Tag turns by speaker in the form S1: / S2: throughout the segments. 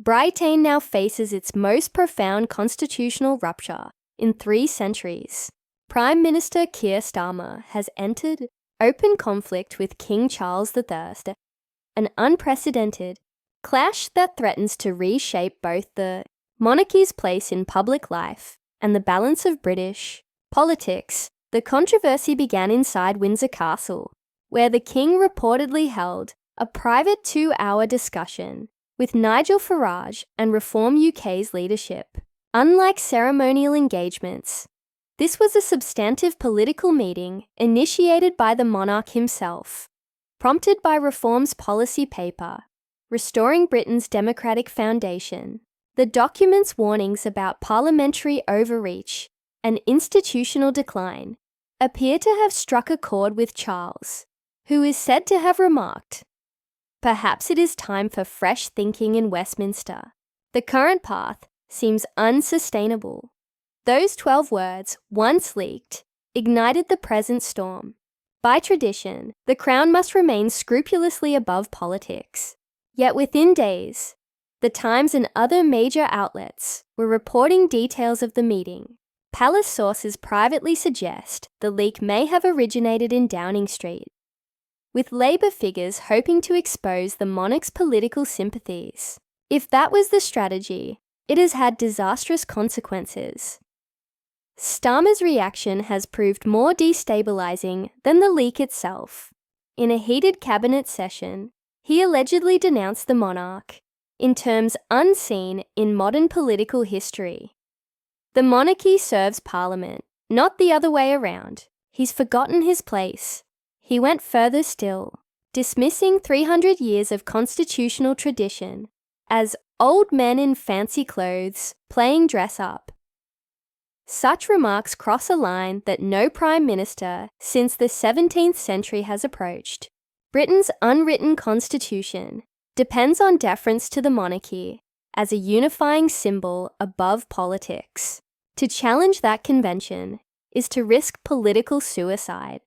S1: Britain now faces its most profound constitutional rupture in 3 centuries. Prime Minister Keir Starmer has entered open conflict with King Charles III, an unprecedented clash that threatens to reshape both the monarchy's place in public life and the balance of British politics. The controversy began inside Windsor Castle, where the King reportedly held a private 2-hour discussion with Nigel Farage and Reform UK's leadership. Unlike ceremonial engagements, this was a substantive political meeting initiated by the monarch himself, prompted by Reform's policy paper, Restoring Britain's Democratic Foundation. The document's warnings about parliamentary overreach and institutional decline appear to have struck a chord with Charles, who is said to have remarked, "Perhaps it is time for fresh thinking in Westminster. The current path seems unsustainable." Those 12 words, once leaked, ignited the present storm. By tradition, the Crown must remain scrupulously above politics. Yet within days, The Times and other major outlets were reporting details of the meeting. Palace sources privately suggest the leak may have originated in Downing Street, with Labour figures hoping to expose the monarch's political sympathies. If that was the strategy, it has had disastrous consequences. Starmer's reaction has proved more destabilising than the leak itself. In a heated cabinet session, he allegedly denounced the monarch in terms unseen in modern political history. The monarchy serves Parliament, not the other way around. He's forgotten his place. He went further still, dismissing 300 years of constitutional tradition as old men in fancy clothes playing dress-up. Such remarks cross a line that no prime minister since the 17th century has approached. Britain's unwritten constitution depends on deference to the monarchy as a unifying symbol above politics. To challenge that convention is to risk political suicide.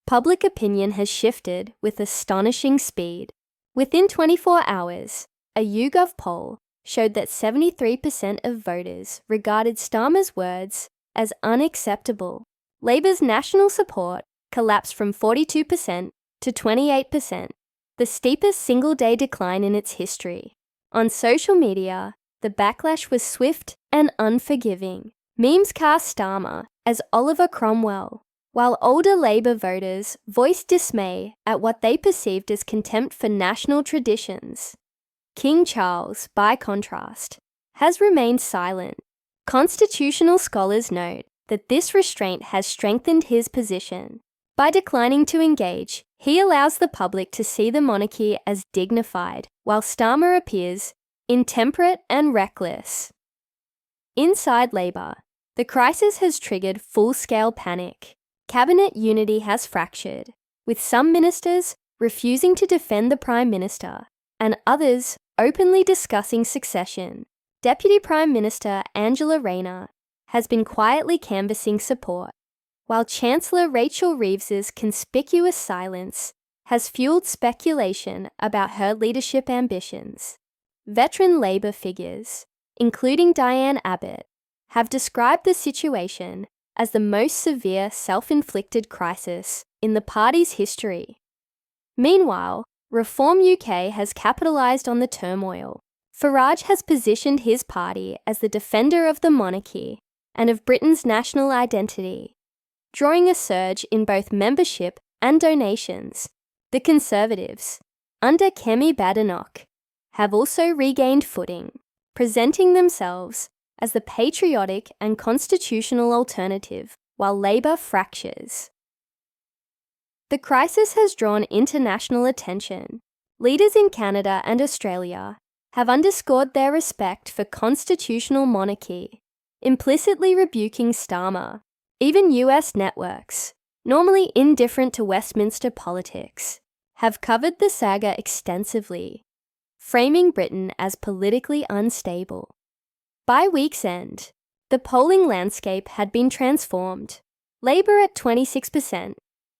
S1: Public opinion has shifted with astonishing speed. Within 24 hours, a YouGov poll showed that 73% of voters regarded Starmer's words as unacceptable. Labour's national support collapsed from 42% to 28%, the steepest single-day decline in its history. On social media, the backlash was swift and unforgiving. Memes cast Starmer as Oliver Cromwell, while older Labour voters voiced dismay at what they perceived as contempt for national traditions. King Charles, by contrast, has remained silent. Constitutional scholars note that this restraint has strengthened his position. By declining to engage, he allows the public to see the monarchy as dignified, while Starmer appears intemperate and reckless. Inside Labour, the crisis has triggered full-scale panic. Cabinet unity has fractured, with some ministers refusing to defend the Prime Minister and others openly discussing succession. Deputy Prime Minister Angela Rayner has been quietly canvassing support, while Chancellor Rachel Reeves's conspicuous silence has fueled speculation about her leadership ambitions. Veteran Labour figures, including Diane Abbott, have described the situation as the most severe self-inflicted crisis in the party's history. Meanwhile, Reform UK has capitalised on the turmoil. Farage has positioned his party as the defender of the monarchy and of Britain's national identity, drawing a surge in both membership and donations. The Conservatives, under Kemi Badenoch, have also regained footing, presenting themselves as the patriotic and constitutional alternative, while Labour fractures. The crisis has drawn international attention. Leaders in Canada and Australia have underscored their respect for constitutional monarchy, implicitly rebuking Starmer. Even US networks, normally indifferent to Westminster politics, have covered the saga extensively, framing Britain as politically unstable. By week's end, the polling landscape had been transformed. Labour at 26%,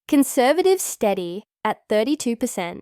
S1: Conservatives steady at 32%,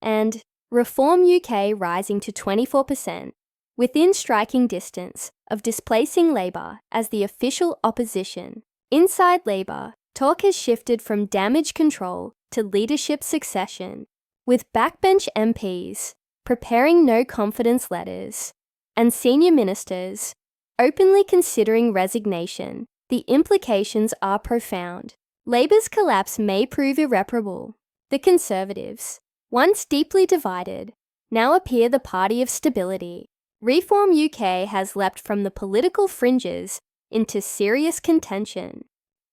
S1: and Reform UK rising to 24%. within striking distance of displacing Labour as the official opposition. Inside Labour, talk has shifted from damage control to leadership succession, with backbench MPs preparing no-confidence letters and senior ministers openly considering resignation. The implications are profound. Labour's collapse may prove irreparable. The Conservatives, once deeply divided, now appear the party of stability. Reform UK has leapt from the political fringes into serious contention,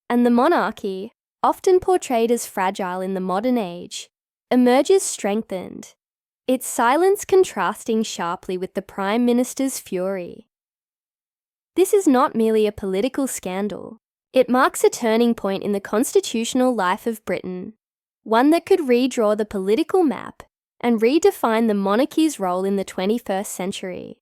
S1: and the monarchy, often portrayed as fragile in the modern age, emerges strengthened, its silence contrasting sharply with the Prime Minister's fury. This is not merely a political scandal. It marks a turning point in the constitutional life of Britain, one that could redraw the political map and redefine the monarchy's role in the 21st century.